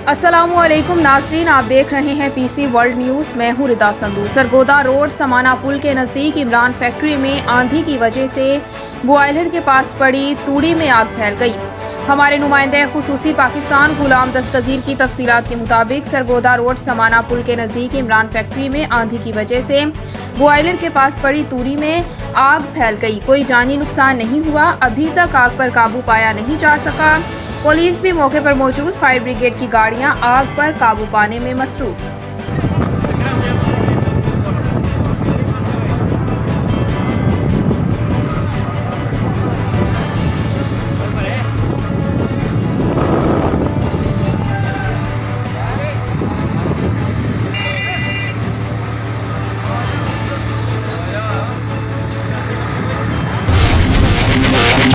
अस्सलामुअलैकुम नाजरीन, आप देख रहे हैं पीसी वर्ल्ड न्यूज़। मैं हूँ रिदा संधू। सरगोदा रोड समाना पुल के नज़दीक इमरान फैक्ट्री में आंधी की वजह से बॉयलर के पास पड़ी तूड़ी में आग फैल गई। हमारे नुमाइंदे खुसूसी पाकिस्तान गुलाम दस्तगीर की तफसीलात के मुताबिक सरगोदा रोड समाना पुल के नज़दीक इमरान फैक्ट्री में आंधी की वजह से बॉयलर के पास पड़ी तूड़ी में आग फैल गई। कोई जानी नुकसान नहीं हुआ। अभी तक आग पर काबू पाया नहीं जा सका। पुलिस भी मौके पर मौजूद। फायर ब्रिगेड की गाड़ियां आग पर काबू पाने में मसरूफ।